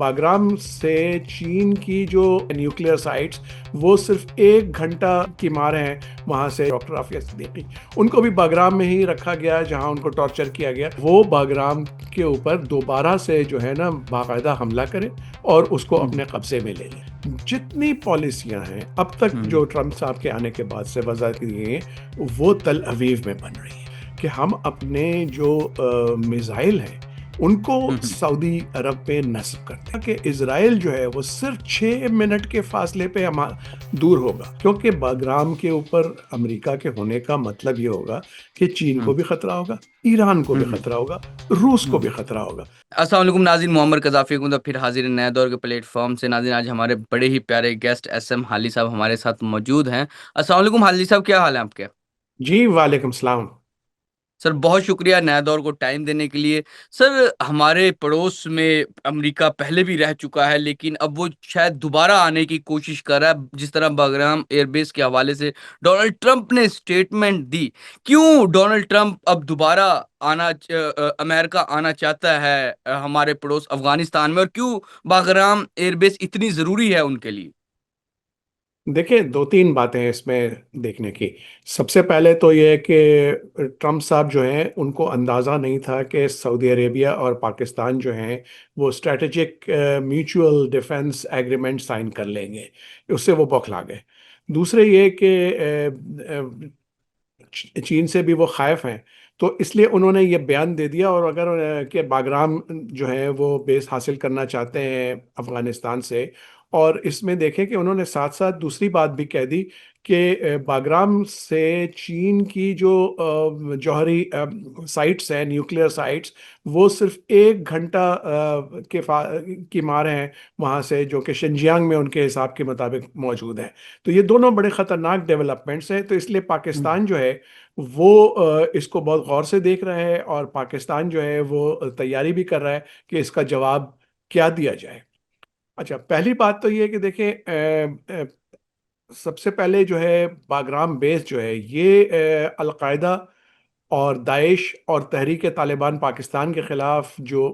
Bagram से चीन की जो न्यूक्लियर साइट्स वो सिर्फ 1 घंटा की मार है वहां से। डॉक्टर आफिया सिद्दीकी उनको भी बागराम में ही रखा गया जहां उनको टॉर्चर किया गया। वो बागराम के ऊपर दोबारा से जो है ना बाकायदा हमला करे और उसको हम्म, अपने कब्जे में ले ले। जितनी पॉलिसियां हैं अब तक हम्म, जो ट्रंप साहब के आने के बाद से वजह की हैं वो तल अवीव में बन रही है कि हम अपने जो मिसाइल हैं उनको हम्म, सऊदी अरब पे नस्ब करते हैं कि इजराइल जो है वो सिर्फ 6 मिनट के फासले पे हम दूर होगा, क्योंकि बागराम के ऊपर अमेरिका के होने का मतलब ये होगा कि चीन को हम्म, भी खतरा होगा, ईरान को भी हम्म, खतरा होगा, रूस को हम्म। भी खतरा होगा। अस्सलाम वालेकुम नाज़रीन, मोहम्मद कज़ाफ़ी को फिर हाजिर है नए दौर के प्लेटफॉर्म से। नाज़रीन, आज हमारे बड़े ही प्यारे गेस्ट एसएम हाली साहब हमारे साथ मौजूद हैं। अस्सलाम वालेकुम हाली साहब, क्या हाल है आपके? जी वालेकुम सलाम। सर, बहुत शुक्रिया नया दौर को टाइम देने के लिए। सर, हमारे पड़ोस में अमेरिका पहले भी रह चुका है, लेकिन अब वो शायद दोबारा आने की कोशिश कर रहा है, जिस तरह बागराम एयरबेस के हवाले से डोनाल्ड ट्रंप ने स्टेटमेंट दी। क्यों डोनाल्ड ट्रंप अब दोबारा अमेरिका आना चाहता है हमारे पड़ोस अफगानिस्तान में, और क्यों बागराम एयरबेस इतनी ज़रूरी है उनके लिए? देखिए, दो तीन बातें हैं इसमें देखने की। सबसे पहले तो ये है कि ट्रम्प साहब जो हैं उनको अंदाज़ा नहीं था कि सऊदी अरेबिया और पाकिस्तान जो हैं वो strategic mutual defence agreement sign कर लेंगे। उससे वो बौखला गए। दूसरे ये कि चीन से भी वो खायफ हैं, तो इसलिए उन्होंने ये बयान दे दिया। और अगर कि बागराम जो है वो बेस हासिल करना चाहते हैं अफगानिस्तान से। और इसमें देखें कि उन्होंने साथ साथ दूसरी बात भी कह दी कि बागराम से चीन की जो जौहरी साइट्स हैं, न्यूक्लियर साइट्स, वो सिर्फ 1 घंटा की मार है वहाँ से, जो कि शिनजियांग में उनके हिसाब के मुताबिक मौजूद है। तो ये दोनों बड़े ख़तरनाक डेवलपमेंट्स हैं। तो इसलिए हम्म, पाकिस्तान जो है वो इसको बहुत गौर से देख रहा है, और पाकिस्तान जो है वो तैयारी भी कर रहा है कि इसका जवाब क्या दिया जाए। अच्छा, पहली बात तो ये है कि देखिए, सबसे पहले जो है बागराम बेस जो है ये अलकायदा और दाइश और तहरीक तालिबान पाकिस्तान के खिलाफ जो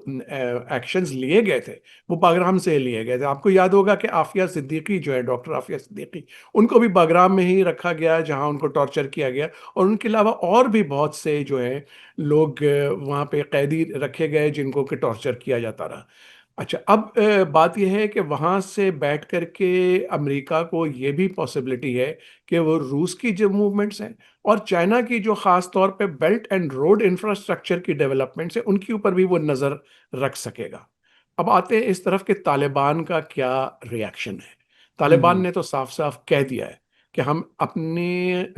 एक्शंस लिए गए थे वो बागराम से लिए गए थे। आपको याद होगा कि आफिया सिद्दीकी जो है, डॉक्टर आफिया सिद्दीकी, उनको भी बागराम में ही रखा गया जहां उनको टॉर्चर किया गया। और उनके अलावा और भी बहुत से जो है लोग वहां पे कैदी रखे गए जिनको कि टॉर्चर किया जाता रहा। अच्छा, अब बात यह है कि वहाँ से बैठ कर के अमेरिका को ये भी पॉसिबिलिटी है कि वो रूस की जो मूवमेंट्स हैं और चाइना की जो ख़ास तौर पे बेल्ट एंड रोड इंफ्रास्ट्रक्चर की डेवलपमेंट्स है उनके ऊपर भी वो नज़र रख सकेगा। अब आते हैं इस तरफ कि तालिबान का क्या रिएक्शन है। तालिबान हम्म, ने तो साफ साफ कह दिया है कि हम अपने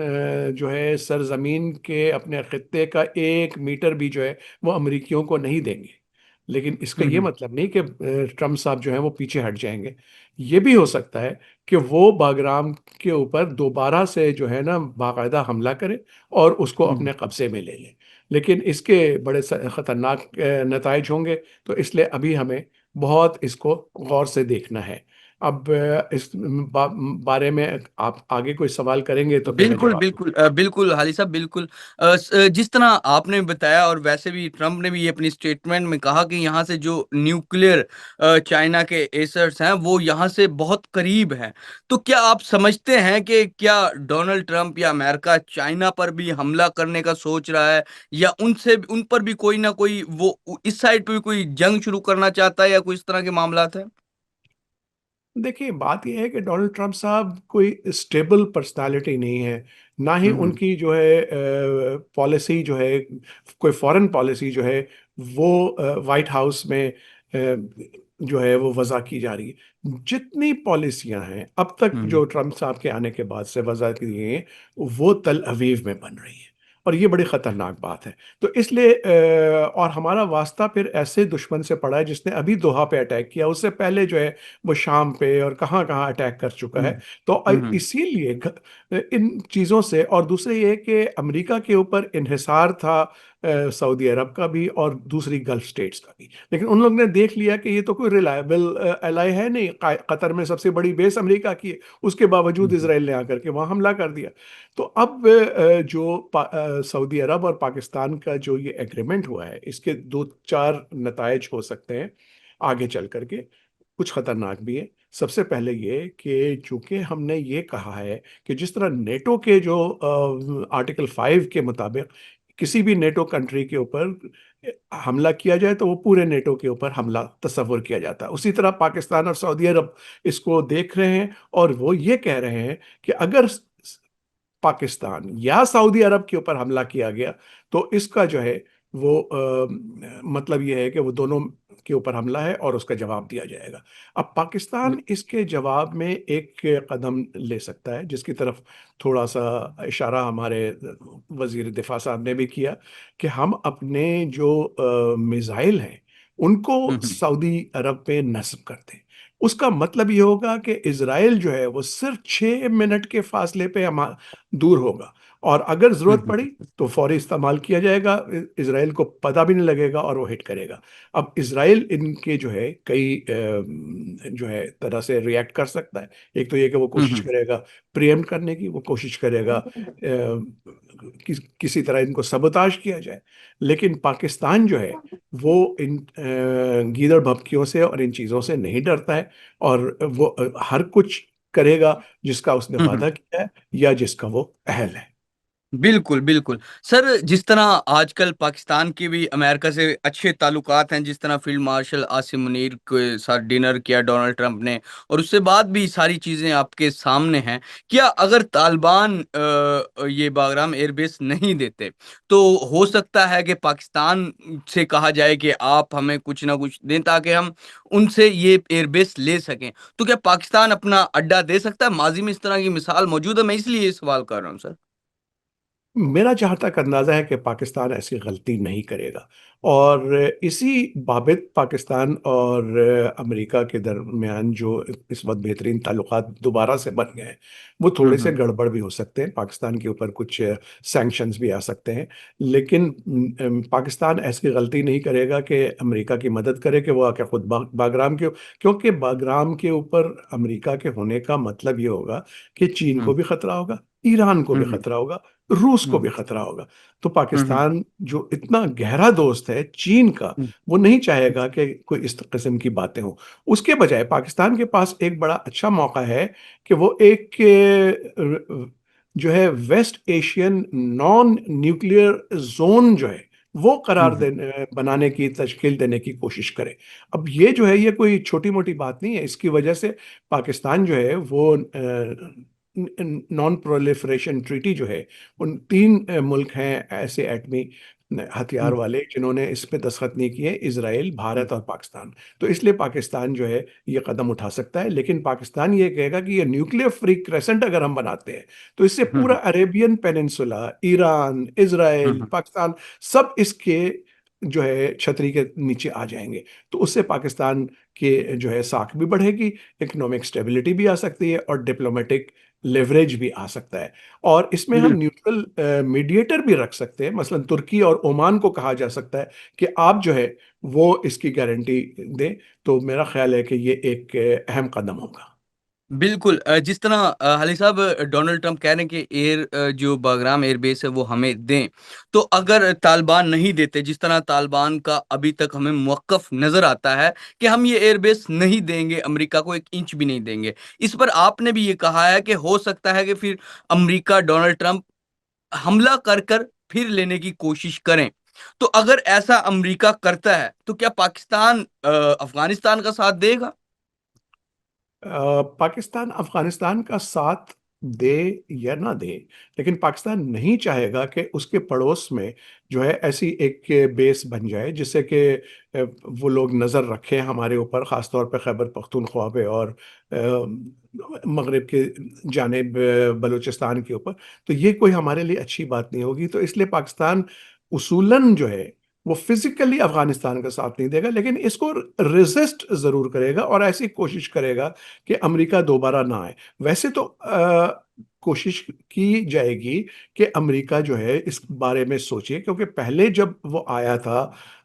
जो है सरजमीन के अपने खत्ते का 1 मीटर भी जो है वो अमरीकियों को नहीं देंगे। लेकिन इसका ये हम्म, मतलब नहीं कि ट्रम्प साहब जो है वो पीछे हट जाएंगे। ये भी हो सकता है कि वो बागराम के ऊपर दोबारा से जो है ना बाकायदा हमला करे और उसको हम्म। अपने कब्जे में ले ले। लेकिन इसके बड़े खतरनाक नताइज होंगे। तो इसलिए अभी हमें बहुत इसको गौर से देखना है। अब इस बारे में आप आगे कोई सवाल करेंगे तो फिर मैं बिल्कुल, जवाब दूँ। बिल्कुल, बिल्कुल, हाली साहब, बिल्कुल। जिस तरह आपने बताया, और वैसे भी ट्रंप ने भी ये अपनी स्टेटमेंट में कहा कि यहाँ से जो न्यूक्लियर चाइना के एसर्स हैं, वो यहाँ से बहुत करीब हैं। तो क्या आप समझते हैं कि क्या डोनाल्ड ट्रंप या अमेरिका चाइना पर भी हमला करने का सोच रहा है, या उन पर भी कोई ना कोई वो इस साइड पे भी कोई जंग शुरू करना चाहता है, या कोई इस तरह के मामलात हैं? देखिए, बात यह है कि डोनाल्ड ट्रंप साहब कोई स्टेबल पर्सनालिटी नहीं है। ना ही हुँ, हुँ। उनकी जो है पॉलिसी जो है, कोई फॉरेन पॉलिसी जो है वो वाइट हाउस में जो है वो वज़ा की जा रही है। जितनी पॉलिसियां हैं अब तक हुँ, जो ट्रंप साहब के आने के बाद से वज़ा की गई हैं वो तल अवीव में बन रही है। और ये बड़ी ख़तरनाक बात है। तो इसलिए और हमारा वास्ता फिर ऐसे दुश्मन से पड़ा है जिसने अभी दोहा पे अटैक किया, उससे पहले जो है वो शाम पे और कहाँ कहाँ अटैक कर चुका हुँ, है। तो हुँ, हुँ, इसीलिए इन चीज़ों से, और दूसरे ये कि अमेरिका के ऊपर इन्हिसार था सऊदी अरब का भी और दूसरी गल्फ स्टेट्स का भी। लेकिन उन लोगों ने देख लिया कि ये तो कोई रिलायबल एलाई है नहीं। कतर में सबसे बड़ी बेस अमेरिका की है, उसके बावजूद हुँ, इसराइल ने आकर के वहाँ हमला कर दिया। तो अब जो सऊदी अरब और पाकिस्तान का जो ये एग्रीमेंट हुआ है इसके दो चार नतायज हो सकते हैं आगे चल करके। कुछ खतरनाक भी है। सबसे पहले ये कि चूंकि हमने ये कहा है कि जिस तरह नेटो के जो आर्टिकल 5 के मुताबिक किसी भी नेटो कंट्री के ऊपर हमला किया जाए तो वो पूरे नेटो के ऊपर हमला तस्वुर किया जाता है, उसी तरह पाकिस्तान और सऊदी अरब इसको देख रहे हैं और वो ये कह रहे हैं कि अगर पाकिस्तान या सऊदी अरब के ऊपर हमला किया गया तो इसका जो है वो मतलब ये है कि वो दोनों के ऊपर हमला है और उसका जवाब दिया जाएगा। अब पाकिस्तान इसके जवाब में एक कदम ले सकता है जिसकी तरफ थोड़ा सा इशारा हमारे वजीर दिफा साहब ने भी किया कि हम अपने जो मिसाइल हैं उनको हम्म सऊदी अरब पे नस्ब कर दें। उसका मतलब ये होगा कि इसराइल जो है वो सिर्फ 6 मिनट के फासले पे हम दूर होगा और अगर जरूरत हम्म पड़ी तो फौरी इस्तेमाल किया जाएगा, इसराइल को पता भी नहीं लगेगा और वो हिट करेगा। अब इसराइल इनके जो है कई जो है तरह से रिएक्ट कर सकता है। एक तो ये कि वो कोशिश हम्म करेगा प्रिएम्प्ट करने की, वो कोशिश करेगा किसी तरह इनको सबोताज किया जाए। लेकिन पाकिस्तान जो है वो इन गीदड़ भभकियों से और इन चीज़ों से नहीं डरता है और वो हर कुछ करेगा जिसका उसने हम्म वादा किया है या जिसका वो अहल है। बिल्कुल, बिल्कुल। सर, जिस तरह आजकल पाकिस्तान के भी अमेरिका से अच्छे ताल्लुकात हैं, जिस तरह फ़ील्ड मार्शल आसिम मुनीर के साथ डिनर किया डोनाल्ड ट्रंप ने और उससे बाद भी सारी चीज़ें आपके सामने हैं। क्या अगर तालिबान ये बागराम एयरबेस नहीं देते, तो हो सकता है कि पाकिस्तान से कहा जाए कि आप हमें कुछ ना कुछ दें ताकि हम उनसे ये एयरबेस ले सकें। तो क्या पाकिस्तान अपना अड्डा दे सकता है? माज़ी में इस तरह की मिसाल मौजूद है, मैं इसलिए ये सवाल कर रहा हूँ सर। मेरा जहाँ तक अंदाज़ा है कि पाकिस्तान ऐसी गलती नहीं करेगा और इसी बाबत पाकिस्तान और अमेरिका के दरमियान जो इस वक्त बेहतरीन ताल्लुकात दोबारा से बन गए हैं वो हुँ, थोड़े से हुँ। गड़बड़ भी हो सकते हैं, पाकिस्तान के ऊपर कुछ सैंक्शंस भी आ सकते हैं। लेकिन पाकिस्तान ऐसी गलती नहीं करेगा कि अमेरिका की मदद करे कि वो आके खुद बागराम के, क्योंकि बागराम के ऊपर अमेरिका के होने का मतलब ये होगा कि चीन को हुँ, भी खतरा होगा, ईरान को हुँ, भी हुँ, खतरा होगा, रूस को हुँ, भी खतरा होगा। तो हुँ, हुँ, पाकिस्तान जो इतना गहरा दोस्त है चीन का, हुँ, वो नहीं चाहेगा कि कोई इस किस्म की बातें हों। उसके बजाय पाकिस्तान के पास एक बड़ा अच्छा मौका है कि वो एक जो है West Asian non nuclear zone जो है वो हुँ, करार हुँ, देने बनाने की तश्कील देने की कोशिश करे। अब ये जो है ये कोई छोटी मोटी बात नहीं है, इसकी वजह से पाकिस्तान जो है वो नॉन प्रोलिफरेशन ट्रीटी जो है उन 3 मुल्क हैं ऐसे एटमी हथियार हुँ, वाले जिन्होंने इस पे दस्तखत नहीं किए, इजराइल, हुँ, भारत और पाकिस्तान। तो इसलिए पाकिस्तान जो है ये कदम उठा सकता है, लेकिन पाकिस्तान ये कहेगा कि ये न्यूक्लियर फ्री क्रेसेंट अगर हम बनाते हैं तो इससे हुँ, पूरा हुँ, अरेबियन पेनिनसुला, ईरान, हुँ, इजराइल, हुँ, पाकिस्तान सब इसके जो है छतरी के नीचे आ जाएंगे। तो उससे पाकिस्तान के जो है साख भी बढ़ेगी, इकोनॉमिक स्टेबिलिटी भी आ सकती है और डिप्लोमेटिक लेवरेज भी आ सकता है। और इसमें हम बिल न्यूट्रल मीडिएटर भी रख सकते हैं, मसलन तुर्की और ओमान को कहा जा सकता है कि आप जो है वो इसकी गारंटी दें। तो मेरा ख्याल है कि ये एक अहम कदम होगा। बिल्कुल। जिस तरह हाली साहब डोनाल्ड ट्रंप कह रहे हैं कि जो बागराम एयरबेस है वो हमें दें। तो अगर तालिबान नहीं देते, जिस तरह तालिबान का अभी तक हमें मौक़िफ़ नज़र आता है कि हम ये एयरबेस नहीं देंगे, अमेरिका को 1 इंच भी नहीं देंगे। इस पर आपने भी ये कहा है कि हो सकता है कि फिर अमेरिका डोनाल्ड ट्रंप हमला कर फिर लेने की कोशिश करें। तो अगर ऐसा अमेरिका करता है, तो क्या पाकिस्तान अफ़गानिस्तान का साथ देगा? पाकिस्तान अफगानिस्तान का साथ दे या ना दे, लेकिन पाकिस्तान नहीं चाहेगा कि उसके पड़ोस में जो है ऐसी एक बेस बन जाए जिससे कि वो लोग नज़र रखें हमारे ऊपर, ख़ास तौर पे खैबर पख्तूनख्वा पे और मगरिब के जानिब बलूचिस्तान के ऊपर। तो ये कोई हमारे लिए अच्छी बात नहीं होगी। तो इसलिए पाकिस्तान उसूलन जो है वो फिजिकली अफगानिस्तान का साथ नहीं देगा, लेकिन इसको रेजिस्ट जरूर करेगा और ऐसी कोशिश करेगा कि अमेरिका दोबारा ना आए। वैसे तो कोशिश की जाएगी कि अमेरिका जो है इस बारे में सोचे, क्योंकि पहले जब वो आया था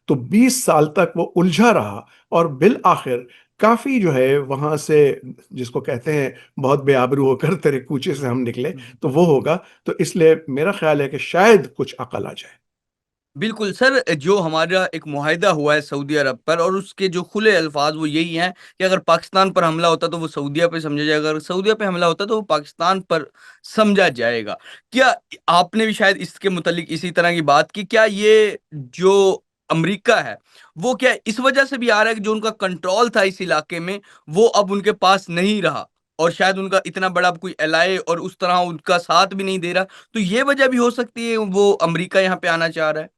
तो 20 साल तक वो उलझा रहा और बिल आखिर काफी जो है वहां से, जिसको कहते हैं बहुत बेआबरू होकर तेरे कूचे से हम निकले, तो वो होगा। तो इसलिए मेरा ख्याल है कि शायद कुछ अकल आ जाए। बिल्कुल सर, जो हमारा एक मुआहिदा हुआ है सऊदी अरब पर, और उसके जो खुले अल्फाज वो यही हैं कि अगर पाकिस्तान पर हमला होता तो वो सऊदीया पे समझा जाएगा, अगर सऊदीया पे हमला होता तो वो पाकिस्तान पर समझा जाएगा। क्या आपने भी शायद इसके मुतालिक इसी तरह की बात की? क्या ये जो अमेरिका है वो क्या इस वजह से भी आ रहा है कि जो उनका कंट्रोल था इस इलाके में वो अब उनके पास नहीं रहा, और शायद उनका इतना बड़ा कोई एलाय और उस तरह उनका साथ भी नहीं दे रहा, तो ये वजह भी हो सकती है वो अमेरिका यहाँ पे आना चाह रहा है?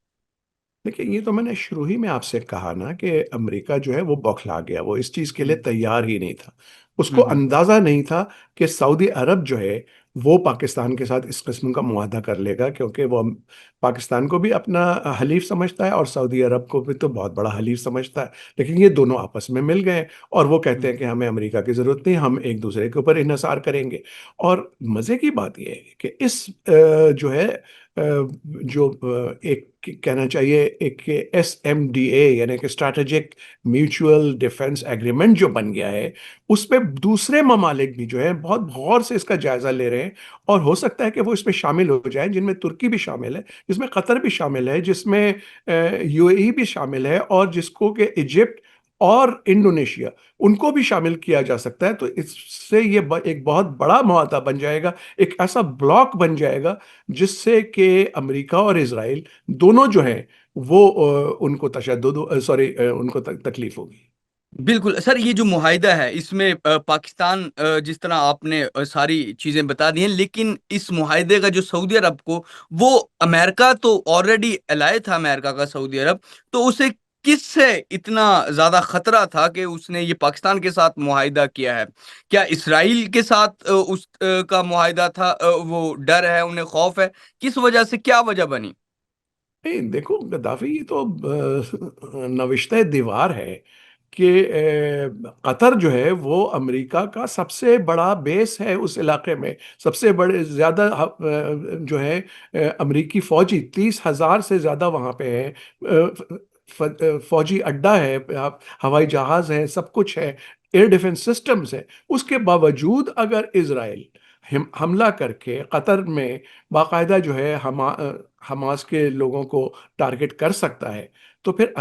देखिए, ये तो मैंने शुरू ही में आपसे कहा ना कि अमेरिका जो है वो बौखला गया, वो इस चीज़ के लिए हुँ। तैयार ही नहीं था। हुँ, उसको हुँ। अंदाज़ा नहीं था कि सऊदी अरब जो है वो पाकिस्तान के साथ इस किस्म का मुआहदा कर लेगा, क्योंकि वो पाकिस्तान को भी अपना हलीफ समझता है और सऊदी अरब को भी तो बहुत बड़ा हलीफ समझता है। लेकिन ये दोनों आपस में मिल गए और वो कहते हुँ, हैं कि हमें अमेरिका की ज़रूरत नहीं, हम एक दूसरे के ऊपर इन्हिसार करेंगे। और मज़े की बात ये है कि इस जो है जो एक कहना चाहिए एक SMDA यानी कि स्ट्रैटेजिक म्यूचुअल डिफेंस एग्रीमेंट जो बन गया है, उसमें दूसरे ममालिक भी जो है बहुत गौर से इसका जायजा ले रहे हैं। और हो सकता है कि वो इसमें शामिल हो जाए, जिनमें तुर्की भी शामिल है, जिसमें कतर भी शामिल है, जिसमें UAE भी शामिल है, और जिसको कि इजिप्ट और इंडोनेशिया, उनको भी शामिल किया जा सकता है। तो इससे ये एक बहुत बड़ा मुआहदा बन जाएगा, एक ऐसा ब्लॉक बन जाएगा जिससे कि अमेरिका और इसराइल दोनों जो हैं वो उनको तशद्दुद सॉरी उनको तकलीफ होगी। बिल्कुल सर, ये जो मुआहिदा है इसमें पाकिस्तान, जिस तरह आपने सारी चीजें बता दी हैं, लेकिन इस मुआहिदे का जो सऊदी अरब को, वो अमेरिका तो ऑलरेडी एलाय था अमेरिका का सऊदी अरब, तो उसे किससे इतना ज्यादा खतरा था कि उसने ये पाकिस्तान के साथ मुआहिदा किया है? क्या इसराइल के साथ का मुआहिदा था, वो डर है, उन्हें खौफ है, किस वजह से, क्या वजह बनी? नहीं, देखो, गद्दाफी ये तो नविश्ते दीवार है कि कतर जो है वो अमेरिका का सबसे बड़ा बेस है उस इलाके में। सबसे बड़े ज्यादा जो है अमेरिकी फौजी 30,000 से ज्यादा वहां पे है। फौजी अड्डा है, हवाई जहाज है, सब कुछ है, एयर डिफेंस सिस्टम्स है। उसके बावजूद अगर इसराइल हमला करके कतर में बाकायदा जो है हमास के लोगों को टारगेट कर सकता है, तो फिर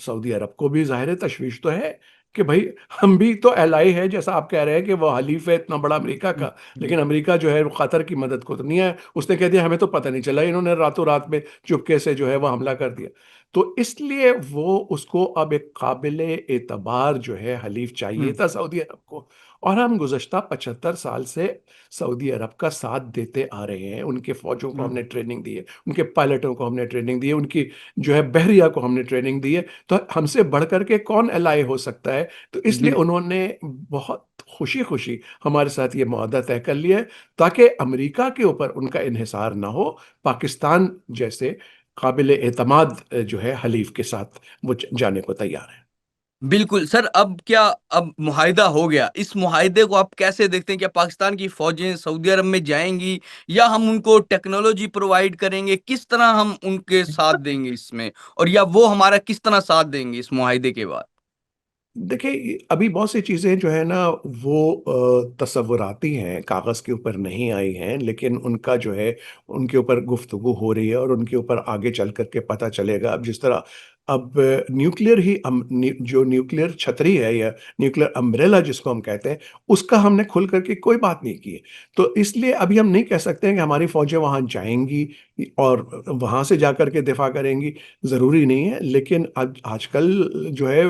सऊदी अरब को भी ज़ाहिर है तशवीश तो है कि भाई हम भी तो एलाई है, जैसा आप कह रहे हैं कि वो हलीफ है इतना बड़ा अमेरिका हम्म, का। हम्म, लेकिन अमेरिका जो है वो कतर की मदद को तो नहीं है, उसने कह दिया हमें तो पता नहीं चला, इन्होंने रातों रात में चुपके से जो है वो हमला कर दिया। तो इसलिए वो उसको अब एक काबिले एतबार जो है हलीफ चाहिए हम्म, था सऊदी अरब को। और हम गुज़श्ता 75 साल से सऊदी अरब का साथ देते आ रहे हैं। उनके फौजों को हमने हम्म, ट्रेनिंग दी है, उनके पायलटों को हमने ट्रेनिंग दी है, उनकी जो है बहरिया को हमने ट्रेनिंग दी है। तो हमसे बढ़ करके कौन एलाई हो सकता है? तो इसलिए बिल्कुल। उन्होंने बहुत खुशी खुशी हमारे साथ ये मुआहदा तय कर लिया है, ताकि अमेरिका के ऊपर उनका इन्हिसार ना हो। पाकिस्तान जैसे काबिल एतमाद जो है हलीफ के साथ वो जाने को तैयार है। बिल्कुल सर, अब क्या, अब मुआहिदा हो गया, इस मुआहिदे को आप कैसे देखते हैं? क्या पाकिस्तान की फौजें सऊदी अरब में जाएंगी, या हम उनको टेक्नोलॉजी प्रोवाइड करेंगे? किस तरह हम उनके साथ देंगे इसमें, और या वो हमारा किस तरह साथ देंगे इस मुआहिदे के बाद? देखिए, अभी बहुत सी चीज़ें जो है ना वो तसव्वुराती हैं, कागज़ के ऊपर नहीं आई हैं, लेकिन उनका जो है उनके ऊपर गुफ्तगू हो रही है और उनके ऊपर आगे चल कर के पता चलेगा। अब जिस तरह अब न्यूक्लियर ही जो न्यूक्लियर छतरी है या न्यूक्लियर अम्ब्रेला जिसको हम कहते हैं, उसका हमने खुल करके कोई बात नहीं की है। तो इसलिए अभी हम नहीं कह सकते हैं कि हमारी फ़ौजें वहाँ जाएँगी और वहाँ से जाकर के दिफ़ा करेंगी, ज़रूरी नहीं है। लेकिन आज आजकल जो है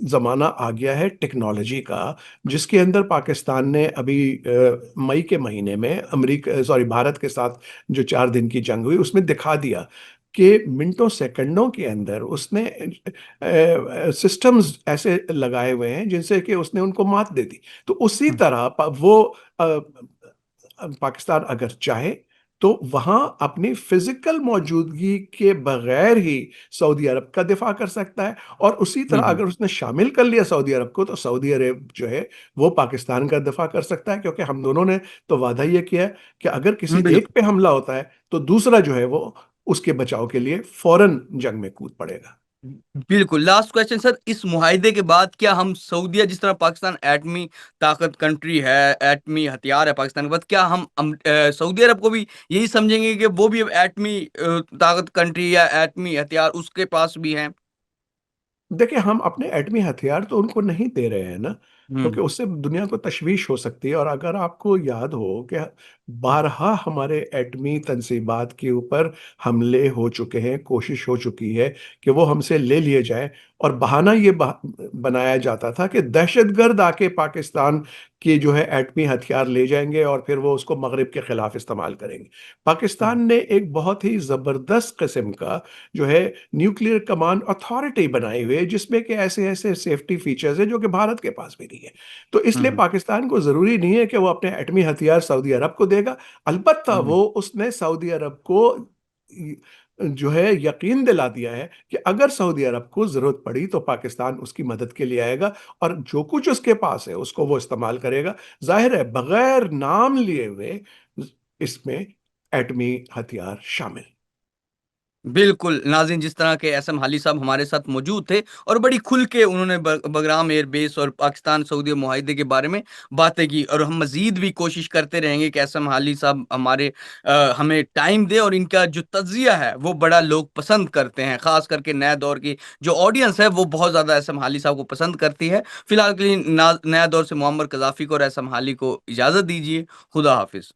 ज़माना आ गया है टेक्नोलॉजी का, जिसके अंदर पाकिस्तान ने अभी मई के महीने में अमेरिका सॉरी भारत के साथ जो 4 दिन की जंग हुई उसमें दिखा दिया कि मिनटों सेकंडों के अंदर उसने सिस्टम्स ऐसे लगाए हुए हैं जिनसे कि उसने उनको मात दे दी। तो उसी तरह वो पाकिस्तान अगर चाहे तो वहां अपनी फिजिकल मौजूदगी के बगैर ही सऊदी अरब का दिफा कर सकता है। और उसी तरह हम्म, अगर उसने शामिल कर लिया सऊदी अरब को, तो सऊदी अरब जो है वो पाकिस्तान का दिफा कर सकता है, क्योंकि हम दोनों ने तो वादा ये किया है कि अगर किसी एक बिल्कुल। पे हमला होता है तो दूसरा जो है वो उसके बचाव के लिए फौरन जंग में कूद पड़ेगा। बिल्कुल, लास्ट क्वेश्चन सर, इस मुआहिदे के बाद क्या हम सऊदीया, जिस तरह पाकिस्तान एटमी ताकत कंट्री है, एटमी हथियार है पाकिस्तान के पास, क्या हम सऊदी अरब को भी यही समझेंगे कि वो भी अब एटमी ताकत कंट्री या एटमी हथियार उसके पास भी हैं? देखिए, हम अपने एटमी हथियार तो उनको नहीं दे रहे हैं ना, क्योंकि हुँ, उससे दुनिया को तशवीश हो सकती है। और अगर आपको याद हो कि बारहा हमारे एटमी तंसीबात के ऊपर हमले हो चुके हैं, कोशिश हो चुकी है कि वो हमसे ले लिए जाएं, और बहाना ये बनाया जाता था कि दहशतगर्द आके पाकिस्तान के जो है एटमी हथियार ले जाएंगे और फिर वो उसको मगरिब के खिलाफ इस्तेमाल करेंगे। हुँ, पाकिस्तान ने एक बहुत ही ज़बरदस्त किस्म का जो है न्यूक्लियर कमांड अथॉरिटी बनाई हुई है, जिसमें कि ऐसे ऐसे सेफ्टी फीचर्स हैं जो कि भारत के पास भी नहीं है। तो हुँ, इसलिए हुँ, पाकिस्तान को ज़रूरी नहीं है कि वो अपने एटमी हथियार सऊदी अरब को देगा। अलबत्ता हुँ, वो उसने सऊदी अरब को य- जो है यकीन दिला दिया है कि अगर सऊदी अरब को ज़रूरत पड़ी तो पाकिस्तान उसकी मदद के लिए आएगा, और जो कुछ उसके पास है उसको वो इस्तेमाल करेगा। जाहिर है, बगैर नाम लिए हुए इसमें एटमी हथियार शामिल। बिल्कुल, नाज़रीन, जिस तरह के एहसन हाली साहब हमारे साथ मौजूद थे और बड़ी खुल के उन्होंने बगराम एयर बेस और पाकिस्तान-सऊदी मुआहिदे के बारे में बातें की, और हम मज़ीद भी कोशिश करते रहेंगे कि एहसन हाली साहब हमें टाइम दें, और इनका जो तज़्ज़िया है, वो बड़ा लोग पसंद करते हैं। ख़ास करके नए दौर की जो ऑडियंस है, वो बहुत ज़्यादा एहसन हाली साहब को पसंद करती है। फ़िलहाल के लिए नया दौर से मुअम्मर क़ज़ाफ़ी को और एहसन हाली को इजाज़त दीजिए। खुदा हाफ़िज़।